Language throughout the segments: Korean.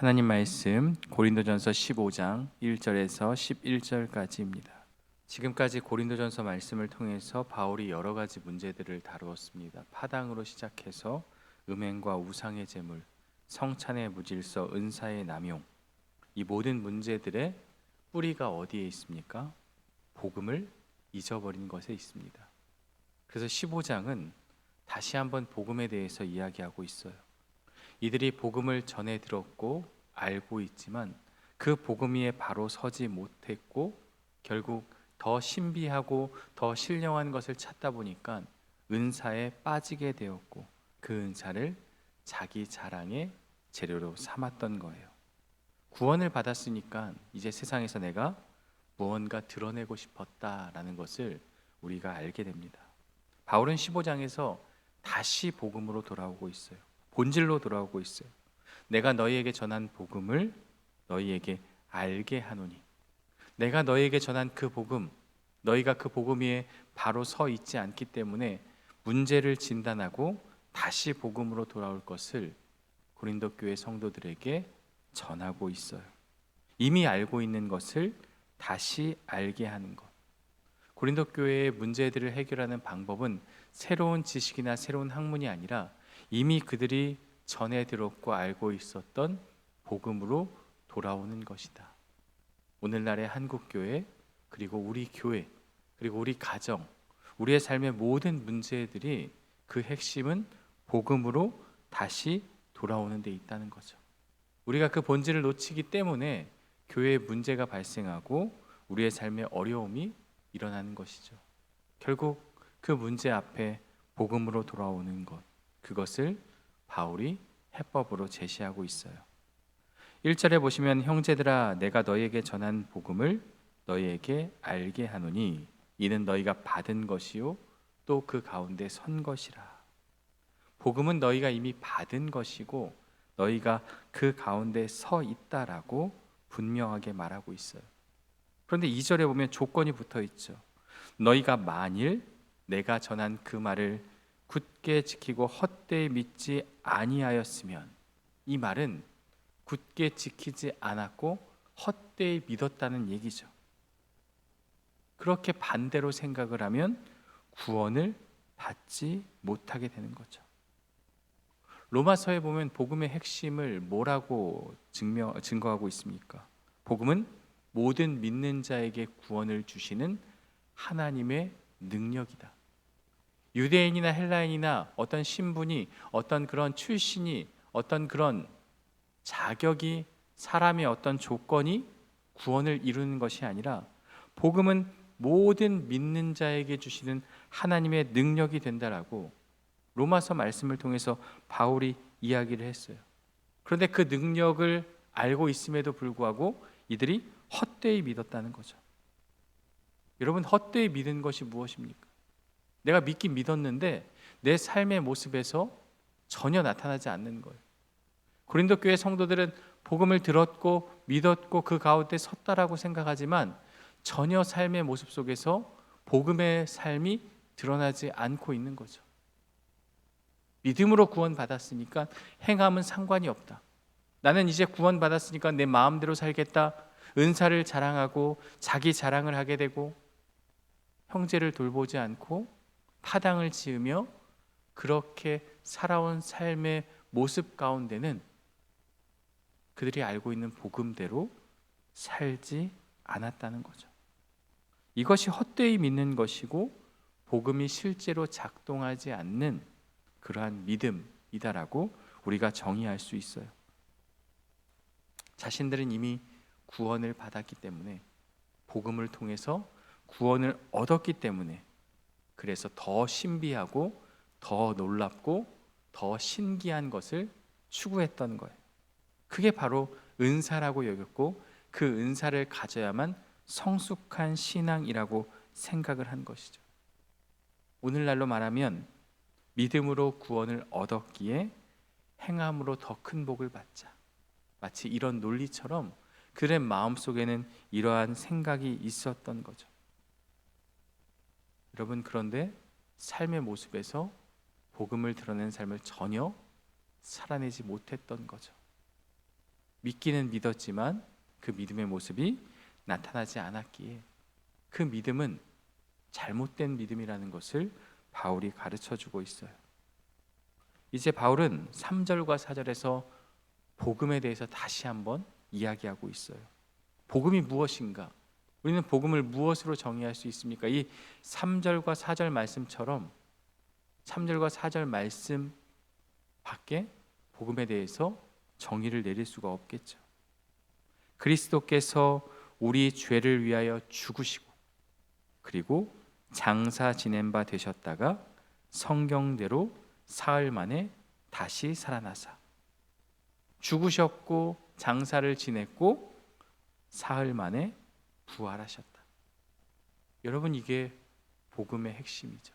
하나님 말씀 고린도전서 15장 1절에서 11절까지입니다. 지금까지 고린도전서 말씀을 통해서 바울이 여러 가지 문제들을 다루었습니다. 파당으로 시작해서 음행과 우상의 제물, 성찬의 무질서, 은사의 남용, 이 모든 문제들의 뿌리가 어디에 있습니까? 복음을 잊어버린 것에 있습니다. 그래서 15장은 다시 한번 복음에 대해서 이야기하고 있어요. 이들이 복음을 전해 들었고 알고 있지만 그 복음 위에 바로 서지 못했고 결국 더 신비하고 더 신령한 것을 찾다 보니까 은사에 빠지게 되었고 그 은사를 자기 자랑의 재료로 삼았던 거예요. 구원을 받았으니까 이제 세상에서 내가 무언가 드러내고 싶었다라는 것을 우리가 알게 됩니다. 바울은 15장에서 다시 복음으로 돌아오고 있어요. 본질로 돌아오고 있어요. 내가 너희에게 전한 복음을 너희에게 알게 하노니, 내가 너희에게 전한 그 복음, 너희가 그 복음 위에 바로 서 있지 않기 때문에 문제를 진단하고 다시 복음으로 돌아올 것을 고린도 교회 성도들에게 전하고 있어요. 이미 알고 있는 것을 다시 알게 하는 것. 고린도 교회의 문제들을 해결하는 방법은 새로운 지식이나 새로운 학문이 아니라 이미 그들이 전해 들었고 알고 있었던 복음으로 돌아오는 것이다. 오늘날의 한국교회, 그리고 우리 교회, 그리고 우리 가정, 우리의 삶의 모든 문제들이 그 핵심은 복음으로 다시 돌아오는 데 있다는 거죠. 우리가 그 본질을 놓치기 때문에 교회에 문제가 발생하고 우리의 삶에 어려움이 일어나는 것이죠. 결국 그 문제 앞에 복음으로 돌아오는 것, 그것을 바울이 해법으로 제시하고 있어요. 1절에 보시면 형제들아 내가 너희에게 전한 복음을 너희에게 알게 하노니 이는 너희가 받은 것이요 또 그 가운데 선 것이라. 복음은 너희가 이미 받은 것이고 너희가 그 가운데 서 있다라고 분명하게 말하고 있어요. 그런데 2절에 보면 조건이 붙어 있죠. 너희가 만일 내가 전한 그 말을 굳게 지키고 헛되이 믿지 아니하였으면, 이 말은 굳게 지키지 않았고 헛되이 믿었다는 얘기죠. 그렇게 반대로 생각을 하면 구원을 받지 못하게 되는 거죠. 로마서에 보면 복음의 핵심을 뭐라고 증거하고 있습니까? 복음은 모든 믿는 자에게 구원을 주시는 하나님의 능력이다. 유대인이나 헬라인이나 어떤 신분이, 어떤 그런 출신이, 어떤 그런 자격이, 사람의 어떤 조건이 구원을 이루는 것이 아니라 복음은 모든 믿는 자에게 주시는 하나님의 능력이 된다라고 로마서 말씀을 통해서 바울이 이야기를 했어요. 그런데 그 능력을 알고 있음에도 불구하고 이들이 헛되이 믿었다는 거죠. 여러분, 헛되이 믿은 것이 무엇입니까? 내가 믿긴 믿었는데 내 삶의 모습에서 전혀 나타나지 않는 거예요. 고린도 교회 성도들은 복음을 들었고 믿었고 그 가운데 섰다라고 생각하지만 전혀 삶의 모습 속에서 복음의 삶이 드러나지 않고 있는 거죠. 믿음으로 구원받았으니까 행함은 상관이 없다. 나는 이제 구원받았으니까 내 마음대로 살겠다. 은사를 자랑하고 자기 자랑을 하게 되고 형제를 돌보지 않고 파당을 지으며 그렇게 살아온 삶의 모습 가운데는 그들이 알고 있는 복음대로 살지 않았다는 거죠. 이것이 헛되이 믿는 것이고 복음이 실제로 작동하지 않는 그러한 믿음이다라고 우리가 정의할 수 있어요. 자신들은 이미 구원을 받았기 때문에, 복음을 통해서 구원을 얻었기 때문에, 그래서 더 신비하고 더 놀랍고 더 신기한 것을 추구했던 거예요. 그게 바로 은사라고 여겼고 그 은사를 가져야만 성숙한 신앙이라고 생각을 한 것이죠. 오늘날로 말하면 믿음으로 구원을 얻었기에 행함으로 더 큰 복을 받자, 마치 이런 논리처럼 그들의 마음속에는 이러한 생각이 있었던 거죠. 여러분, 그런데 삶의 모습에서 복음을 드러낸 삶을 전혀 살아내지 못했던 거죠. 믿기는 믿었지만 그 믿음의 모습이 나타나지 않았기에 그 믿음은 잘못된 믿음이라는 것을 바울이 가르쳐주고 있어요. 이제 바울은 3절과 4절에서 복음에 대해서 다시 한번 이야기하고 있어요. 복음이 무엇인가? 우리는 복음을 무엇으로 정의할 수 있습니까? 이 3절과 4절 말씀처럼 3절과 4절 말씀 밖에 복음에 대해서 정의를 내릴 수가 없겠죠. 그리스도께서 우리 죄를 위하여 죽으시고 그리고 장사 지낸 바 되셨다가 성경대로 사흘 만에 다시 살아나사 죽으셨고 장사를 지냈고 사흘 만에 부활하셨다. 여러분, 이게 복음의 핵심이죠.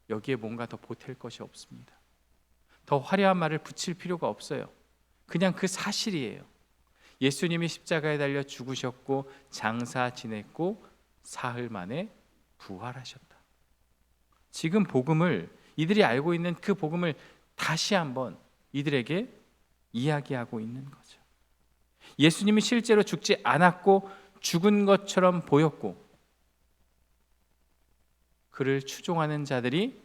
여기에 뭔가 더 보탤 것이 없습니다. 더 화려한 말을 붙일 필요가 없어요. 그냥 그 사실이에요. 예수님이 십자가에 달려 죽으셨고 장사 지냈고 사흘 만에 부활하셨다. 지금 복음을, 이들이 알고 있는 그 복음을 다시 한번 이들에게 이야기하고 있는 거죠. 예수님이 실제로 죽지 않았고 죽은 것처럼 보였고 그를 추종하는 자들이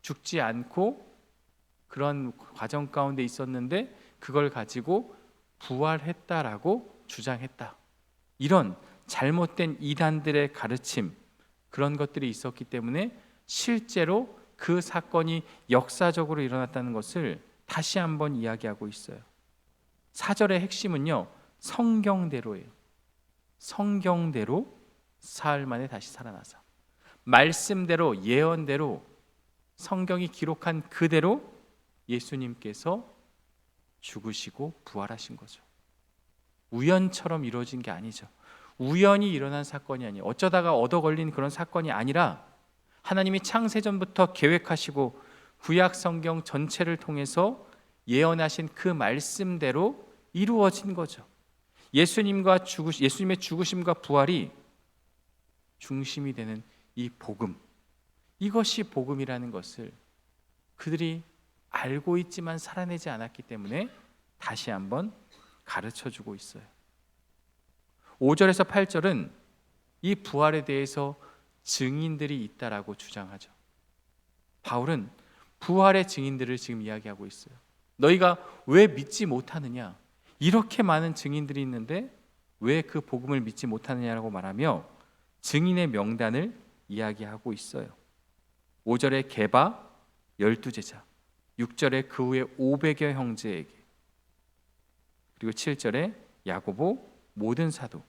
죽지 않고 그런 과정 가운데 있었는데 그걸 가지고 부활했다라고 주장했다. 이런 잘못된 이단들의 가르침, 그런 것들이 있었기 때문에 실제로 그 사건이 역사적으로 일어났다는 것을 다시 한번 이야기하고 있어요. 4절의 핵심은요, 성경대로예요. 성경대로 사흘 만에 다시 살아나서 말씀대로, 예언대로, 성경이 기록한 그대로 예수님께서 죽으시고 부활하신 거죠. 우연처럼 이루어진 게 아니죠. 우연히 일어난 사건이 아니에요. 어쩌다가 얻어 걸린 그런 사건이 아니라 하나님이 창세전부터 계획하시고 구약 성경 전체를 통해서 예언하신 그 말씀대로 이루어진 거죠. 예수님의 죽으심과 부활이 중심이 되는 이 복음, 이것이 복음이라는 것을 그들이 알고 있지만 살아내지 않았기 때문에 다시 한번 가르쳐주고 있어요. 5절에서 8절은 이 부활에 대해서 증인들이 있다라고 주장하죠. 바울은 부활의 증인들을 지금 이야기하고 있어요. 너희가 왜 믿지 못하느냐? 이렇게 많은 증인들이 있는데 왜 그 복음을 믿지 못하느냐라고 말하며 증인의 명단을 이야기하고 있어요. 5절에 게바 12제자, 6절에 그 후에 500여 형제에게, 그리고 7절에 야고보 모든 사도,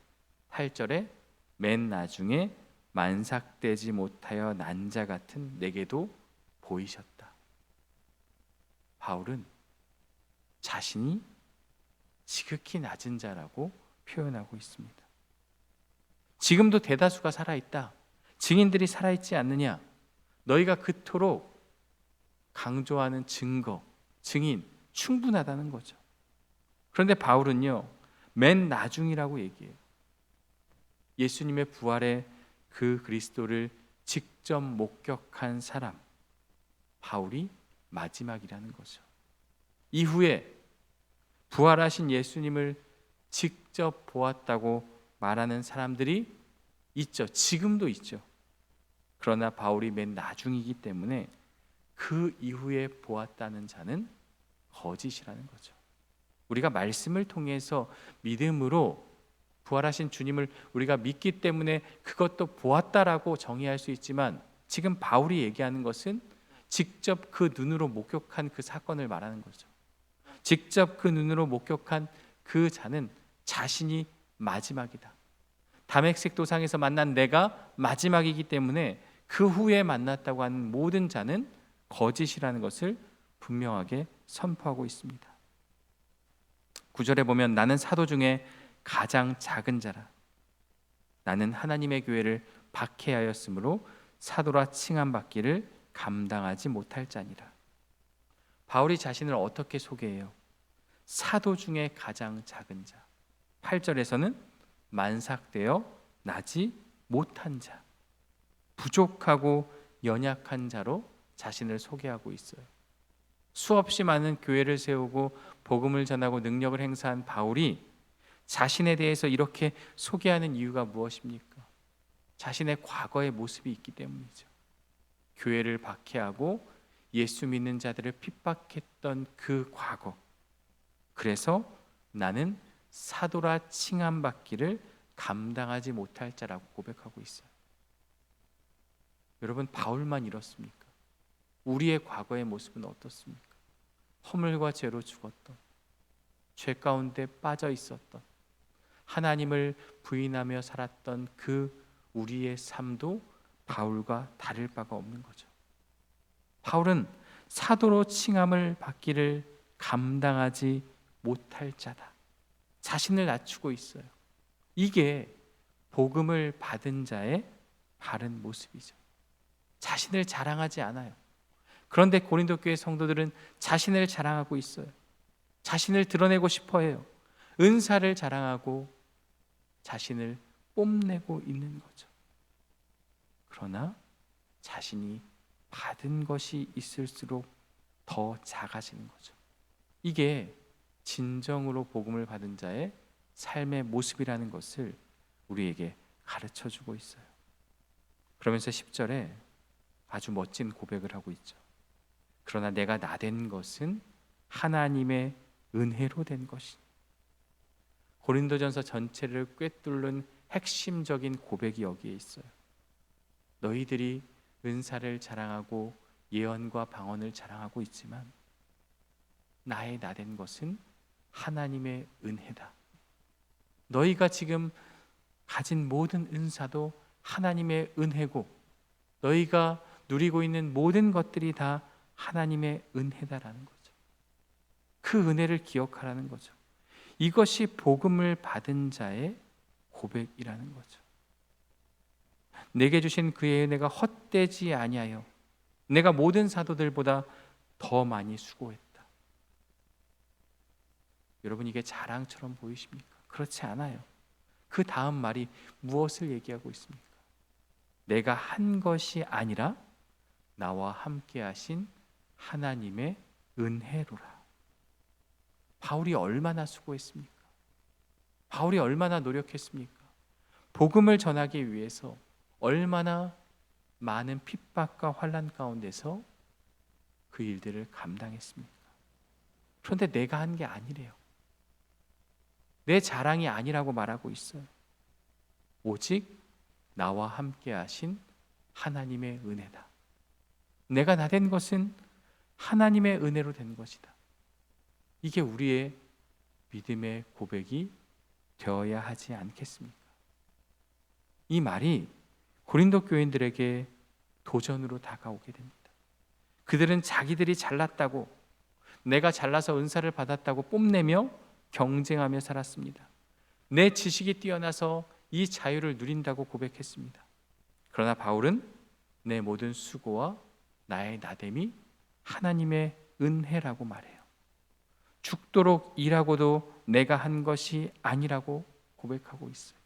8절에 맨 나중에 만삭되지 못하여 난 자 같은 내게도 보이셨다. 바울은 자신이 지극히 낮은 자라고 표현하고 있습니다. 지금도 대다수가 살아있다. 증인들이 살아있지 않느냐? 너희가 그토록 강조하는 증거, 증인 충분하다는 거죠. 그런데 바울은요, 맨 나중이라고 얘기해요. 예수님의 부활의 그 그리스도를 직접 목격한 사람, 바울이 마지막이라는 거죠. 이후에 부활하신 예수님을 직접 보았다고 말하는 사람들이 있죠. 지금도 있죠. 그러나 바울이 맨 나중이기 때문에 그 이후에 보았다는 자는 거짓이라는 거죠. 우리가 말씀을 통해서 믿음으로 부활하신 주님을 우리가 믿기 때문에 그것도 보았다라고 정의할 수 있지만, 지금 바울이 얘기하는 것은 직접 그 눈으로 목격한 그 사건을 말하는 거죠. 직접 그 눈으로 목격한 그 자는 자신이 마지막이다. 다메섹 도상에서 만난 내가 마지막이기 때문에 그 후에 만났다고 하는 모든 자는 거짓이라는 것을 분명하게 선포하고 있습니다. 9절에 보면 나는 사도 중에 가장 작은 자라. 나는 하나님의 교회를 박해하였으므로 사도라 칭함받기를 감당하지 못할 자니라. 바울이 자신을 어떻게 소개해요? 사도 중에 가장 작은 자. 8절에서는 만삭되어 나지 못한 자, 부족하고 연약한 자로 자신을 소개하고 있어요. 수없이 많은 교회를 세우고 복음을 전하고 능력을 행사한 바울이 자신에 대해서 이렇게 소개하는 이유가 무엇입니까? 자신의 과거의 모습이 있기 때문이죠. 교회를 박해하고 예수 믿는 자들을 핍박했던 그 과거. 그래서 나는 사도라 칭함받기를 감당하지 못할 자라고 고백하고 있어요. 여러분, 바울만 이렇습니까? 우리의 과거의 모습은 어떻습니까? 허물과 죄로 죽었던, 죄 가운데 빠져 있었던, 하나님을 부인하며 살았던 그 우리의 삶도 바울과 다를 바가 없는 거죠. 바울은 사도로 칭함을 받기를 감당하지 못할 자다. 자신을 낮추고 있어요. 이게 복음을 받은 자의 바른 모습이죠. 자신을 자랑하지 않아요. 그런데 고린도 교회 성도들은 자신을 자랑하고 있어요. 자신을 드러내고 싶어 해요. 은사를 자랑하고 자신을 뽐내고 있는 거죠. 그러나 자신이 받은 것이 있을수록 더 작아지는 거죠. 이게 진정으로 복음을 받은 자의 삶의 모습이라는 것을 우리에게 가르쳐 주고 있어요. 그러면서 10절에 아주 멋진 고백을 하고 있죠. 그러나 내가 나된 것은 하나님의 은혜로 된 것이니. 고린도전서 전체를 꿰뚫는 핵심적인 고백이 여기에 있어요. 너희들이 은사를 자랑하고 예언과 방언을 자랑하고 있지만 나의 나된 것은 하나님의 은혜다. 너희가 지금 가진 모든 은사도 하나님의 은혜고 너희가 누리고 있는 모든 것들이 다 하나님의 은혜다라는 거죠. 그 은혜를 기억하라는 거죠. 이것이 복음을 받은 자의 고백이라는 거죠. 내게 주신 그의 은혜가 헛되지 아니하여 내가 모든 사도들보다 더 많이 수고했다. 여러분, 이게 자랑처럼 보이십니까? 그렇지 않아요. 그 다음 말이 무엇을 얘기하고 있습니까? 내가 한 것이 아니라 나와 함께 하신 하나님의 은혜로라. 바울이 얼마나 수고했습니까? 바울이 얼마나 노력했습니까? 복음을 전하기 위해서 얼마나 많은 핍박과 환난 가운데서 그 일들을 감당했습니까? 그런데 내가 한 게 아니래요. 내 자랑이 아니라고 말하고 있어요. 오직 나와 함께 하신 하나님의 은혜다. 내가 나된 것은 하나님의 은혜로 된 것이다. 이게 우리의 믿음의 고백이 되어야 하지 않겠습니까? 이 말이 고린도 교인들에게 도전으로 다가오게 됩니다. 그들은 자기들이 잘났다고, 내가 잘나서 은사를 받았다고 뽐내며 경쟁하며 살았습니다. 내 지식이 뛰어나서 이 자유를 누린다고 고백했습니다. 그러나 바울은 내 모든 수고와 나의 나됨이 하나님의 은혜라고 말해요. 죽도록 일하고도 내가 한 것이 아니라고 고백하고 있어요.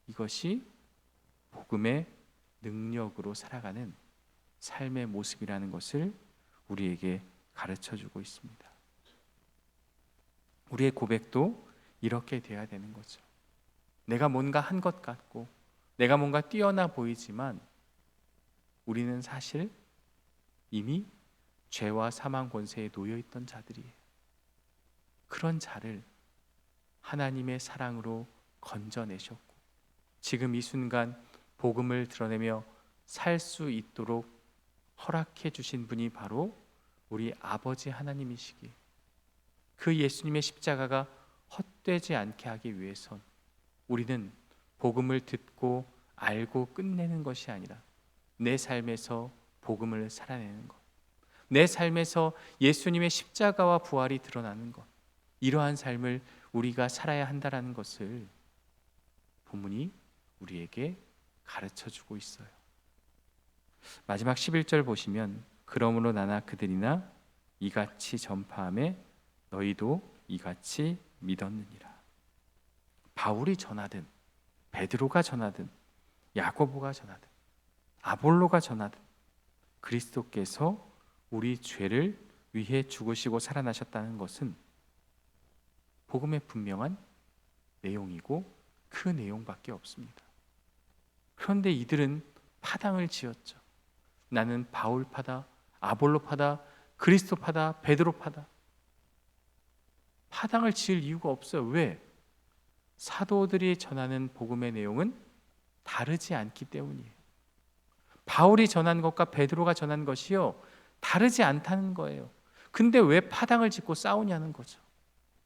이것이 복음의 능력으로 살아가는 삶의 모습이라는 것을 우리에게 가르쳐주고 있습니다. 우리의 고백도 이렇게 돼야 되는 거죠. 내가 뭔가 한 것 같고 내가 뭔가 뛰어나 보이지만 우리는 사실 이미 죄와 사망 권세에 놓여 있던 자들이에요. 그런 자를 하나님의 사랑으로 건져내셨고 지금 이 순간 복음을 드러내며 살 수 있도록 허락해 주신 분이 바로 우리 아버지 하나님이시기에 그 예수님의 십자가가 헛되지 않게 하기 위해선 우리는 복음을 듣고 알고 끝내는 것이 아니라 내 삶에서 복음을 살아내는 것, 내 삶에서 예수님의 십자가와 부활이 드러나는 것, 이러한 삶을 우리가 살아야 한다는 것을 본문이 우리에게 가르쳐주고 있어요. 마지막 11절 보시면 그러므로 나나 그들이나 이같이 전파하매 너희도 이같이 믿었느니라. 바울이 전하든 베드로가 전하든 야고보가 전하든 아볼로가 전하든 그리스도께서 우리 죄를 위해 죽으시고 살아나셨다는 것은 복음의 분명한 내용이고 그 내용밖에 없습니다. 그런데 이들은 파당을 지었죠. 나는 바울파다, 아볼로파다, 그리스도파다, 베드로파다. 파당을 지을 이유가 없어요. 왜? 사도들이 전하는 복음의 내용은 다르지 않기 때문이에요. 바울이 전한 것과 베드로가 전한 것이요, 다르지 않다는 거예요. 근데 왜 파당을 짓고 싸우냐는 거죠.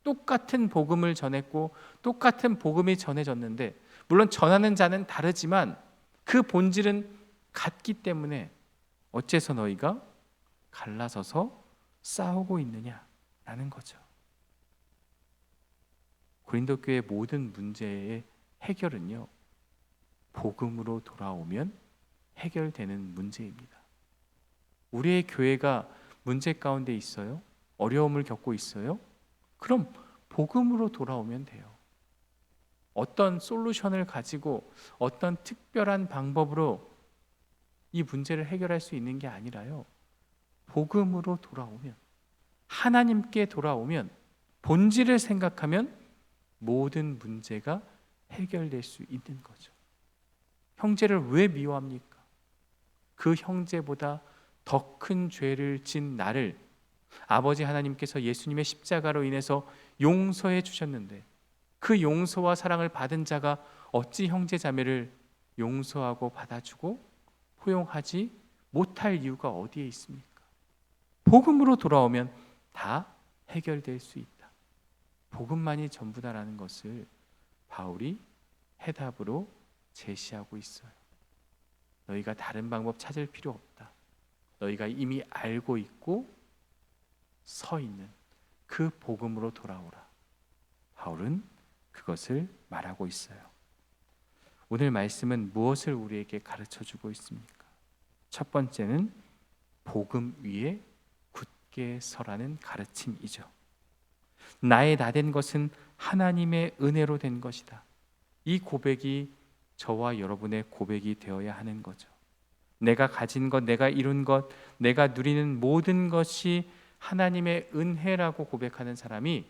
똑같은 복음을 전했고 똑같은 복음이 전해졌는데, 물론 전하는 자는 다르지만 그 본질은 같기 때문에 어째서 너희가 갈라서서 싸우고 있느냐라는 거죠. 고린도 교회의 모든 문제의 해결은요, 복음으로 돌아오면 해결되는 문제입니다. 우리의 교회가 문제 가운데 있어요? 어려움을 겪고 있어요? 그럼 복음으로 돌아오면 돼요. 어떤 솔루션을 가지고 어떤 특별한 방법으로 이 문제를 해결할 수 있는 게 아니라요, 복음으로 돌아오면, 하나님께 돌아오면, 본질을 생각하면 모든 문제가 해결될 수 있는 거죠. 형제를 왜 미워합니까? 그 형제보다 더 큰 죄를 진 나를 아버지 하나님께서 예수님의 십자가로 인해서 용서해 주셨는데, 그 용서와 사랑을 받은 자가 어찌 형제 자매를 용서하고 받아주고 포용하지 못할 이유가 어디에 있습니까? 복음으로 돌아오면 다 해결될 수 있다. 복음만이 전부다라는 것을 바울이 해답으로 제시하고 있어요. 너희가 다른 방법 찾을 필요 없다. 너희가 이미 알고 있고 서 있는 그 복음으로 돌아오라. 바울은 그것을 말하고 있어요. 오늘 말씀은 무엇을 우리에게 가르쳐주고 있습니까? 첫 번째는 복음 위에 굳게 서라는 가르침이죠. 나의 나된 것은 하나님의 은혜로 된 것이다. 이 고백이 저와 여러분의 고백이 되어야 하는 거죠. 내가 가진 것, 내가 이룬 것, 내가 누리는 모든 것이 하나님의 은혜라고 고백하는 사람이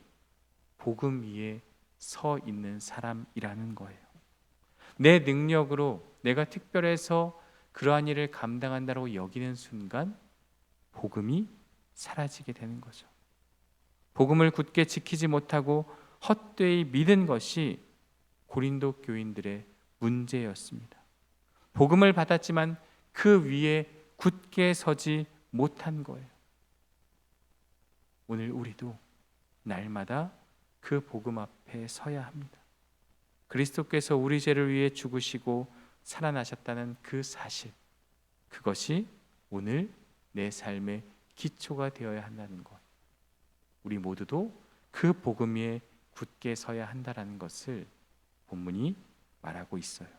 복음 위에 서 있는 사람이라는 거예요. 내 능력으로 내가 특별해서 그러한 일을 감당한다고 여기는 순간 복음이 사라지게 되는 거죠. 복음을 굳게 지키지 못하고 헛되이 믿은 것이 고린도 교인들의 문제였습니다. 복음을 받았지만 그 위에 굳게 서지 못한 거예요. 오늘 우리도 날마다 그 복음 앞에 서야 합니다. 그리스도께서 우리 죄를 위해 죽으시고 살아나셨다는 그 사실, 그것이 오늘 내 삶의 기초가 되어야 한다는 것, 우리 모두도 그 복음 위에 굳게 서야 한다는 것을 본문이 말하고 있어요.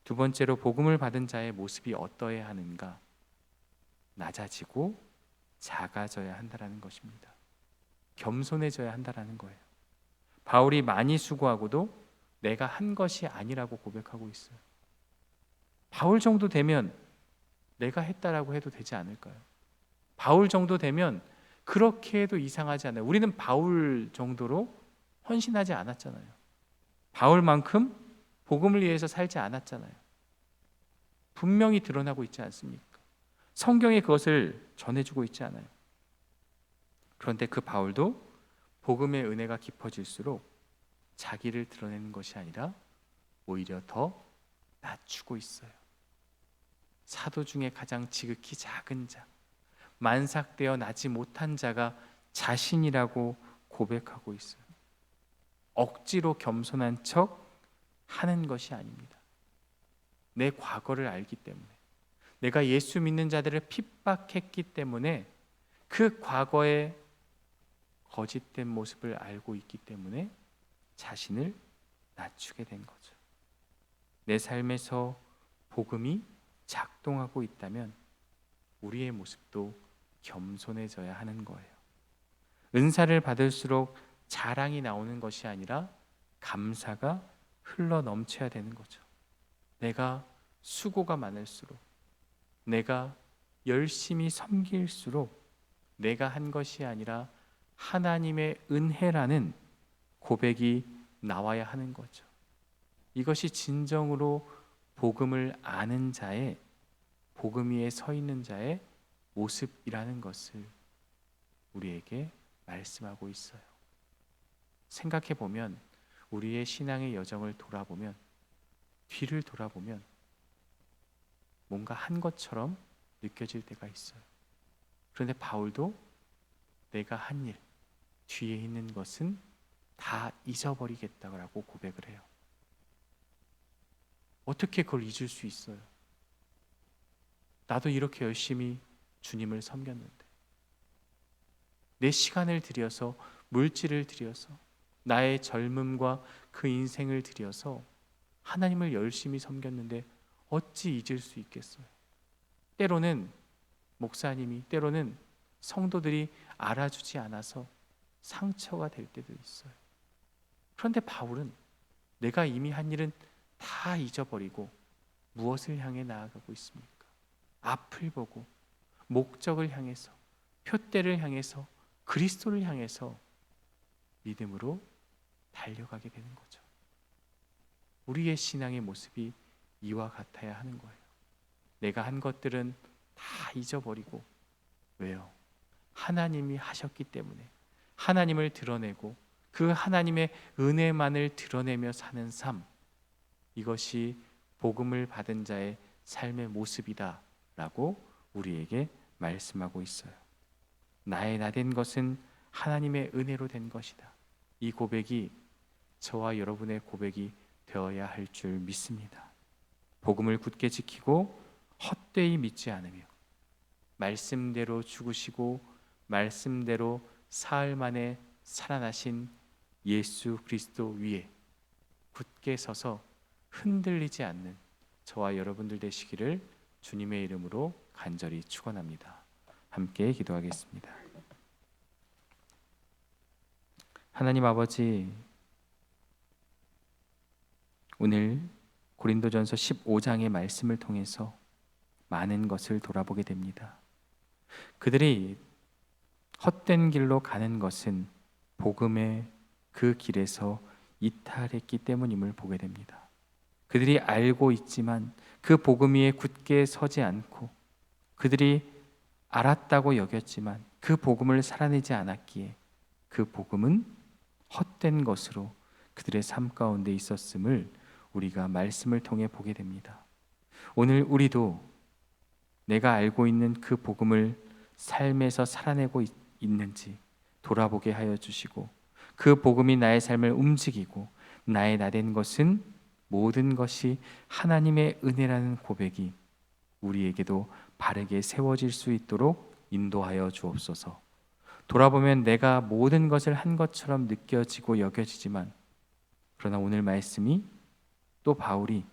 두 번째로 복음을 받은 자의 모습이 어떠해야 하는가? 낮아지고 작아져야 한다는 것입니다. 겸손해져야 한다는 거예요. 바울이 많이 수고하고도 내가 한 것이 아니라고 고백하고 있어요. 바울 정도 되면 내가 했다라고 해도 되지 않을까요? 바울 정도 되면 그렇게 해도 이상하지 않아요. 우리는 바울 정도로 헌신하지 않았잖아요. 바울만큼 복음을 위해서 살지 않았잖아요. 분명히 드러나고 있지 않습니까? 성경이 그것을 전해주고 있지 않아요. 그런데 그 바울도 복음의 은혜가 깊어질수록 자기를 드러내는 것이 아니라 오히려 더 낮추고 있어요. 사도 중에 가장 지극히 작은 자, 만삭되어 나지 못한 자가 자신이라고 고백하고 있어요. 억지로 겸손한 척 하는 것이 아닙니다. 내 과거를 알기 때문에, 내가 예수 믿는 자들을 핍박했기 때문에, 그 과거의 거짓된 모습을 알고 있기 때문에 자신을 낮추게 된 거죠. 내 삶에서 복음이 작동하고 있다면 우리의 모습도 겸손해져야 하는 거예요. 은사를 받을수록 자랑이 나오는 것이 아니라 감사가 흘러 넘쳐야 되는 거죠. 내가 수고가 많을수록, 내가 열심히 섬길수록 내가 한 것이 아니라 하나님의 은혜라는 고백이 나와야 하는 거죠. 이것이 진정으로 복음을 아는 자의, 복음 위에 서 있는 자의 모습이라는 것을 우리에게 말씀하고 있어요. 생각해 보면, 우리의 신앙의 여정을 돌아보면, 뒤를 돌아보면 뭔가 한 것처럼 느껴질 때가 있어요. 그런데 바울도 내가 한 일, 뒤에 있는 것은 다 잊어버리겠다고 고백을 해요. 어떻게 그걸 잊을 수 있어요? 나도 이렇게 열심히 주님을 섬겼는데, 내 시간을 들여서, 물질을 들여서, 나의 젊음과 그 인생을 들여서 하나님을 열심히 섬겼는데 어찌 잊을 수 있겠어요? 때로는 목사님이, 때로는 성도들이 알아주지 않아서 상처가 될 때도 있어요. 그런데 바울은 내가 이미 한 일은 다 잊어버리고 무엇을 향해 나아가고 있습니까? 앞을 보고 목적을 향해서, 표대를 향해서, 그리스도를 향해서 믿음으로 달려가게 되는 거죠. 우리의 신앙의 모습이 이와 같아야 하는 거예요. 내가 한 것들은 다 잊어버리고, 왜요? 하나님이 하셨기 때문에 하나님을 드러내고 그 하나님의 은혜만을 드러내며 사는 삶, 이것이 복음을 받은 자의 삶의 모습이다 라고 우리에게 말씀하고 있어요. 나의 나된 것은 하나님의 은혜로 된 것이다. 이 고백이 저와 여러분의 고백이 되어야 할 줄 믿습니다. 복음을 굳게 지키고 헛되이 믿지 않으며 말씀대로 죽으시고 말씀대로 사흘 만에 살아나신 예수 그리스도 위에 굳게 서서 흔들리지 않는 저와 여러분들 되시기를 주님의 이름으로 간절히 축원합니다. 함께 기도하겠습니다. 하나님 아버지, 오늘 고린도전서 15장의 말씀을 통해서 많은 것을 돌아보게 됩니다. 그들이 헛된 길로 가는 것은 복음의 그 길에서 이탈했기 때문임을 보게 됩니다. 그들이 알고 있지만 그 복음 위에 굳게 서지 않고, 그들이 알았다고 여겼지만 그 복음을 살아내지 않았기에 그 복음은 헛된 것으로 그들의 삶 가운데 있었음을 우리가 말씀을 통해 보게 됩니다. 오늘 우리도 내가 알고 있는 그 복음을 삶에서 살아내고 있는지 돌아보게 하여 주시고, 그 복음이 나의 삶을 움직이고 나의 나된 것은 모든 것이 하나님의 은혜라는 고백이 우리에게도 바르게 세워질 수 있도록 인도하여 주옵소서. 돌아보면 내가 모든 것을 한 것처럼 느껴지고 여겨지지만, 그러나 오늘 말씀이 또 바울이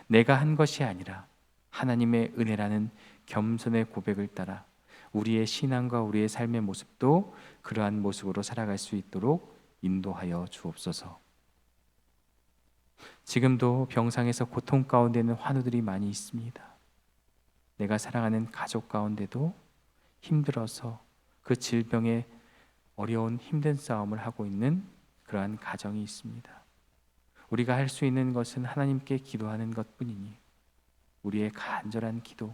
내가 한 것이 아니라 하나님의 은혜라는 겸손의 고백을 따라 우리의 신앙과 우리의 삶의 모습도 그러한 모습으로 살아갈 수 있도록 인도하여 주옵소서. 지금도 병상에서 고통 가운데 있는 환우들이 많이 있습니다. 내가 사랑하는 가족 가운데도 힘들어서 그 질병에 어려운 힘든 싸움을 하고 있는 그러한 가정이 있습니다. 우리가 할 수 있는 것은 하나님께 기도하는 것뿐이니 우리의 간절한 기도,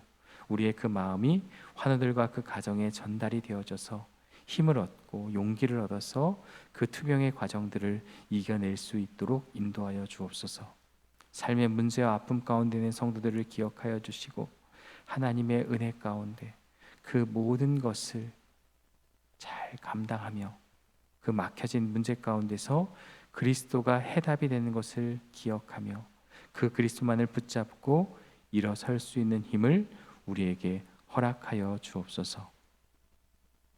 우리의 그 마음이 환우들과 그 가정에 전달이 되어져서 힘을 얻고 용기를 얻어서 그 투병의 과정들을 이겨낼 수 있도록 인도하여 주옵소서. 삶의 문제와 아픔 가운데 있는 성도들을 기억하여 주시고 하나님의 은혜 가운데 그 모든 것을 잘 감당하며 그 막혀진 문제 가운데서 그리스도가 해답이 되는 것을 기억하며 그 그리스도만을 붙잡고 일어설 수 있는 힘을 우리에게 허락하여 주옵소서.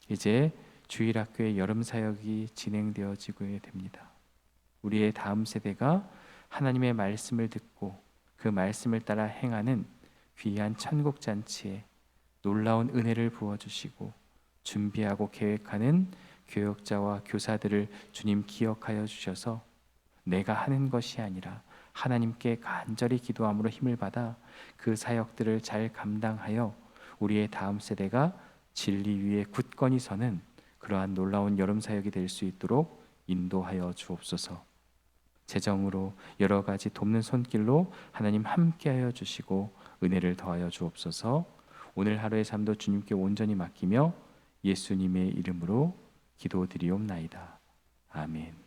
이제 주일학교의 여름 사역이 진행되어지고 됩니다. 우리의 다음 세대가 하나님의 말씀을 듣고 그 말씀을 따라 행하는 귀한 천국 잔치에 놀라운 은혜를 부어주시고 준비하고 계획하는 교역자와 교사들을 주님 기억하여 주셔서 내가 하는 것이 아니라 하나님께 간절히 기도함으로 힘을 받아 그 사역들을 잘 감당하여 우리의 다음 세대가 진리 위에 굳건히 서는 그러한 놀라운 여름 사역이 될 수 있도록 인도하여 주옵소서. 재정으로 여러 가지 돕는 손길로 하나님 함께하여 주시고 은혜를 더하여 주옵소서. 오늘 하루의 삶도 주님께 온전히 맡기며 예수님의 이름으로 기도드리옵나이다. 아멘.